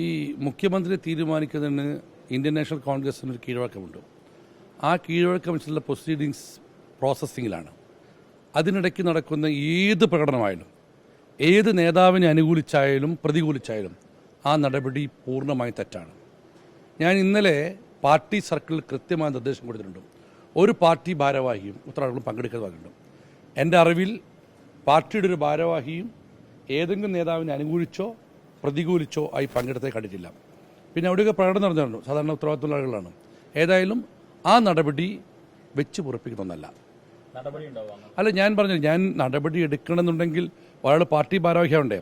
ഈ മുഖ്യമന്ത്രി തീരുമാനിക്കുന്നതിന് ഇന്ത്യൻ നാഷണൽ കോൺഗ്രസിനൊരു കീഴ്വഴക്കമുണ്ട്. ആ കീഴ്വഴക്കം വെച്ചിട്ടുള്ള പ്രൊസീഡിങ്സ് പ്രോസസ്സിങ്ങിലാണ്. അതിനിടയ്ക്ക് നടക്കുന്ന ഏത് പ്രകടനമായാലും ഏത് നേതാവിനെ അനുകൂലിച്ചായാലും പ്രതികൂലിച്ചായാലും ആ നടപടി പൂർണ്ണമായി തെറ്റാണ്. ഞാൻ ഇന്നലെ പാർട്ടി സർക്കിളിൽ കൃത്യമായ നിർദ്ദേശം കൊടുത്തിട്ടുണ്ട്. ഒരു പാർട്ടി ഭാരവാഹിയും ഉത്തരവാദികളും പങ്കെടുക്കുന്നത് പറഞ്ഞിട്ടുണ്ട്. എൻ്റെ അറിവിൽ പാർട്ടിയുടെ ഒരു ഭാരവാഹിയും ഏതെങ്കിലും നേതാവിനെ അനുകൂലിച്ചോ പ്രതികൂലിച്ചോ ആയി പങ്കെടുത്തേ കണ്ടിട്ടില്ല. പിന്നെ അവിടെയൊക്കെ പ്രകടനം നടന്നിട്ടുണ്ട്. സാധാരണ ഉത്തരവാദിത്തമുള്ള ആളുകളാണ്. ഏതായാലും ആ നടപടി വെച്ച് പൊറപ്പിക്കുന്നൊന്നല്ല. അല്ല, ഞാൻ പറഞ്ഞു, ഞാൻ നടപടി എടുക്കണമെന്നുണ്ടെങ്കിൽ ഒരാൾ പാർട്ടി ഭാരവാഹിയാവണ്ടേ.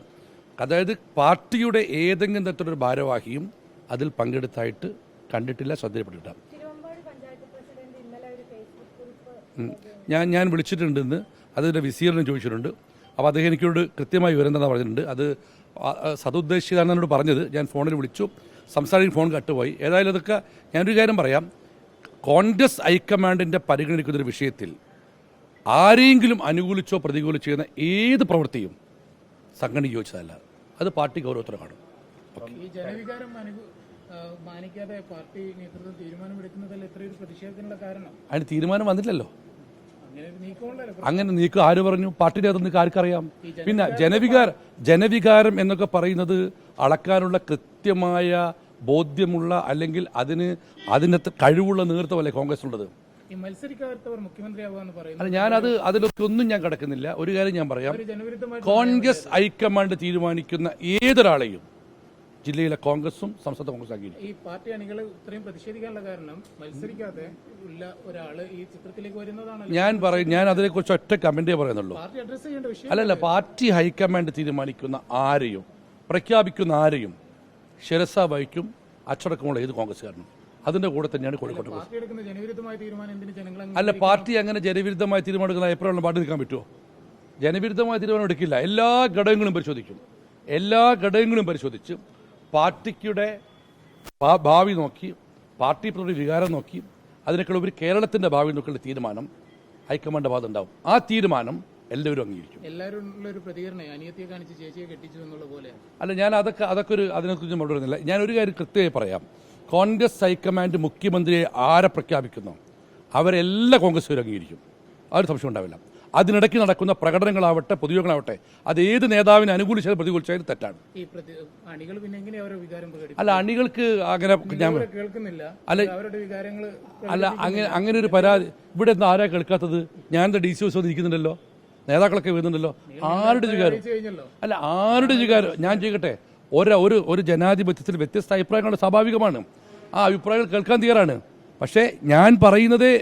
അതായത് പാർട്ടിയുടെ ഏതെങ്കിലും തരത്തിലൊരു ഭാരവാഹിയും അതിൽ പങ്കെടുത്തായിട്ട് കണ്ടിട്ടില്ല, ശ്രദ്ധയിൽപ്പെട്ടിട്ടില്ല. ഞാൻ വിളിച്ചിട്ടുണ്ടെന്ന് അതിൻ്റെ വിസീറിനും ചോദിച്ചിട്ടുണ്ട്. അപ്പോൾ അദ്ദേഹം എനിക്കോട് കൃത്യമായി വിവരം തന്നെ പറഞ്ഞിട്ടുണ്ട്. അത് സതുദ്ദേശിതാണ് എന്നോട് പറഞ്ഞത്. ഞാൻ ഫോണിൽ വിളിച്ചു, സംസാരിക്കും, ഫോൺ കട്ടുപോയി. ഏതായാലും അതൊക്കെ ഞാനൊരു കാര്യം പറയാം. കോൺഗ്രസ് ഹൈക്കമാൻഡിൻ്റെ പരിഗണിക്കുന്നൊരു വിഷയത്തിൽ ആരെങ്കിലും അനുകൂലിച്ചോ പ്രതികൂലിച്ചോ ചെയ്യുന്ന ഏത് പ്രവൃത്തിയും സംഘടന യോജിച്ചതല്ല. അത് പാർട്ടി ഗൗരവത്തോടെ കാണും. ഈ ജനവികാരം മാനിക്കാതെ പാർട്ടി നേതൃത്വം തീരുമാനമെടുക്കുന്നതിൽ എത്രയൊരു പ്രതിഷേധത്തിനുള്ള കാരണം? അതിന് തീരുമാനം വന്നില്ലല്ലോ. അങ്ങനെ നീക്കം ആര് പറഞ്ഞു? പാർട്ടിയുടെ അത് നീക്കം ആർക്കറിയാം? പിന്നെ ജനവികാരം എന്നൊക്കെ പറയുന്നത് അളക്കാനുള്ള കൃത്യമായ ബോധ്യമുള്ള അല്ലെങ്കിൽ അതിനകത്ത് കഴിവുള്ള നേതൃത്വമല്ലേ കോൺഗ്രസിനുള്ളത്. അല്ല, അതിലൊക്കെ ഒന്നും ഞാൻ കിടക്കുന്നില്ല. ഒരു കാര്യം ഞാൻ പറയാം. കോൺഗ്രസ് ഹൈക്കമാൻഡ് തീരുമാനിക്കുന്ന ഏതൊരാളെയും ജില്ലയിലെ കോൺഗ്രസും സംസ്ഥാന കോൺഗ്രസ് ആക്കി. ഈ പാർട്ടി അണികൾ ഇത്രയും പ്രതിഷേധിക്കാനുള്ള കാരണം മത്സരിക്കാതെ ഉള്ള ഒരാള് ഈ ചിത്രത്തിലേക്ക് വരുന്നതാണ്. ഞാൻ അതിനെക്കുറിച്ച് ഒറ്റ കമന്റേ പറയുന്നുള്ളൂ. അല്ലല്ല, പാർട്ടി ഹൈക്കമാൻഡ് തീരുമാനിക്കുന്ന ആരെയും പ്രഖ്യാപിക്കുന്ന ആരെയും ശിരസ വഹിക്കും അച്ചടക്കമുള്ള ഏത് കോൺഗ്രസ്സുകാരനും. അതിന്റെ കൂടെ തന്നെയാണ് കോഴിക്കോട്. അല്ല, പാർട്ടി അങ്ങനെ ജനവിരുദ്ധമായ തീരുമാനം എടുക്കുന്ന എപ്പോഴും പാർട്ടി നിൽക്കാൻ പറ്റുമോ? ജനവിരുദ്ധമായ തീരുമാനം എടുക്കില്ല. എല്ലാ ഘടകങ്ങളും പരിശോധിച്ച് പാർട്ടിയുടെ ഭാവി നോക്കി, പാർട്ടി പ്രതി വികാരം നോക്കി, അതിനേക്കാൾ ഒരു കേരളത്തിന്റെ ഭാവി നോക്കിയുള്ള തീരുമാനം ഹൈക്കമാൻഡ് ഭാഗത്ത് ഉണ്ടാവും. ആ തീരുമാനം എല്ലാവരും അംഗീകരിക്കും. അല്ല, ഞാൻ അതിനെക്കുറിച്ച് മറുപടി പറയുന്നില്ല. ഞാൻ ഒരു കാര്യം കൃത്യമായി പറയാം. കോൺഗ്രസ് ഹൈക്കമാൻഡ് മുഖ്യമന്ത്രിയെ ആരെ പ്രഖ്യാപിക്കുന്നു അവരെല്ലാ കോൺഗ്രസ്സുകാരും അംഗീകരിക്കും. ആ ഒരു സംശയം ഉണ്ടാവില്ല. അതിനിടയ്ക്ക് നടക്കുന്ന പ്രകടനങ്ങളാവട്ടെ പൊതുയോഗങ്ങളാവട്ടെ അത് ഏത് നേതാവിനെ അനുകൂലിച്ചാലും പ്രതികൂലിച്ചാലും തെറ്റാണ്. അല്ല, അണികൾക്ക് അങ്ങനെ അങ്ങനെ ഒരു പരാതി ഇവിടെ നിന്ന് ആരാ കേൾക്കാത്തത്? ഞാൻ DC ഓഫീസ് ഇരിക്കുന്നുണ്ടല്ലോ, നേതാക്കളൊക്കെ വരുന്നുണ്ടല്ലോ. ആരുടെ വികാരം ഞാൻ ചെയ്യട്ടെ. ഒരു ജനാധിപത്യത്തിൽ വ്യത്യസ്ത അഭിപ്രായങ്ങളുടെ സ്വാഭാവികമാണ്. ആ അഭിപ്രായങ്ങൾ കേൾക്കാൻ തയ്യാറാണ്. പക്ഷേ ഞാൻ പറയുന്നതേ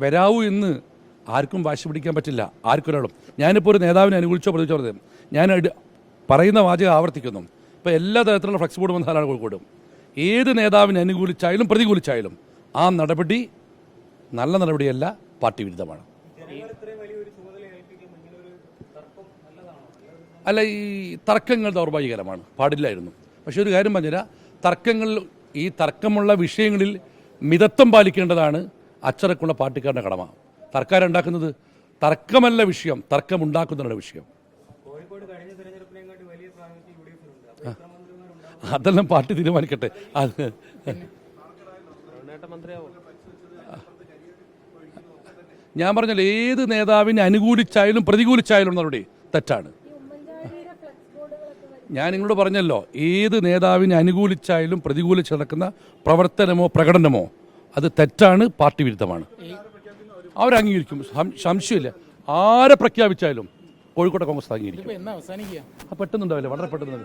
വരാവൂ എന്ന് ആർക്കും വാശി പിടിക്കാൻ പറ്റില്ല, ആർക്കൊരാളും. ഞാനിപ്പോൾ ഒരു നേതാവിനെ അനുകൂലിച്ചോ പ്രതിച്ചോ പറഞ്ഞത് ഞാൻ പറയുന്ന വാചകം ആവർത്തിക്കുന്നു. ഇപ്പോൾ എല്ലാ തരത്തിലുള്ള ഫ്ലെക്സ് ബോർഡ് വന്ന ആളാണ് കോഴിക്കോട്. ഏത് നേതാവിനെ അനുകൂലിച്ചായാലും പ്രതികൂലിച്ചായാലും ആ നടപടി നല്ല നടപടിയല്ല, പാർട്ടി വിരുദ്ധമാണ്. അല്ല, ഈ തർക്കങ്ങൾ ദൗർഭാഗ്യകരമാണ്, പാടില്ലായിരുന്നു. പക്ഷെ ഒരു കാര്യം പറഞ്ഞുതരാം, തർക്കമുള്ള വിഷയങ്ങളിൽ മിതത്വം പാലിക്കേണ്ടതാണ് അച്ചടക്കമുള്ള പാർട്ടിക്കാരുടെ കടമ. തർക്കാരം ഉണ്ടാക്കുന്നത് തർക്കമല്ല വിഷയം, തർക്കമുണ്ടാക്കുന്നതാണ് വിഷയം. അതെല്ലാം പാർട്ടി തീരുമാനിക്കട്ടെ. ഞാൻ പറഞ്ഞല്ലോ, ഏത് നേതാവിനെ അനുകൂലിച്ചായാലും പ്രതികൂലിച്ചായാലും നടപടി തെറ്റാണ്. ഞാൻ നിങ്ങളോട് പറഞ്ഞല്ലോ, ഏത് നേതാവിനെ അനുകൂലിച്ചായാലും പ്രതികൂലിച്ച് നടക്കുന്ന പ്രവർത്തനമോ പ്രകടനമോ അത് തെറ്റാണ്, പാർട്ടി വിരുദ്ധമാണ്. അവരംഗീകരിക്കും, സംശയമില്ല. ആരെ പ്രഖ്യാപിച്ചാലും കോഴിക്കോട്ടെ കോൺഗ്രസ് അംഗീകരിക്കും. പെട്ടെന്നുണ്ടാവില്ല, വളരെ പെട്ടെന്ന്.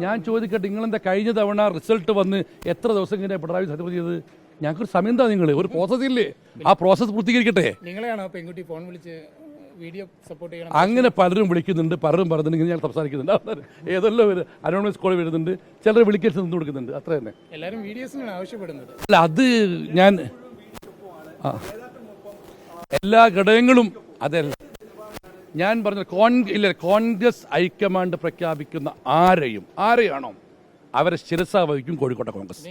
ഞാൻ ചോദിക്കട്ടെ, നിങ്ങളെന്താ കഴിഞ്ഞ തവണ റിസൾട്ട് വന്ന് എത്ര ദിവസം കഴിഞ്ഞാൽ പിണറായി സത്യം ചെയ്തത്? ഞങ്ങൾക്കൊരു സമയം എന്താ? നിങ്ങൾ ഒരു പ്രോസസ് ഇല്ലേ? ആ പ്രോസസ് പൂർത്തീകരിക്കട്ടെ. പെൺകുട്ടി ഫോൺ വിളിച്ച് വീഡിയോ സപ്പോർട്ട് ചെയ്യണം അങ്ങനെ പലരും വിളിക്കുന്നുണ്ട്, പലരും പറയുന്നുണ്ട്, ഞാൻ സംസാരിക്കുന്നുണ്ട്. ഏതെല്ലാം അനോണിമസ് കോൾ വരുന്നുണ്ട്, ചിലർ വിളിക്കാൻ നിന്ന് കൊടുക്കുന്നുണ്ട്. അത്ര തന്നെ. എല്ലാവരും വീഡിയോസിനാണ് ആവശ്യപ്പെടുന്നത്. അല്ല, അത് ഞാൻ എല്ലാ ഘടകങ്ങളും അതല്ല ഞാൻ പറഞ്ഞ കോൺഗ്രസ് ഹൈക്കമാൻഡ് പ്രഖ്യാപിക്കുന്ന ആരെയാണോ അവരെ ശിരസ വഹിക്കും കോഴിക്കോട്ടെ കോൺഗ്രസ്.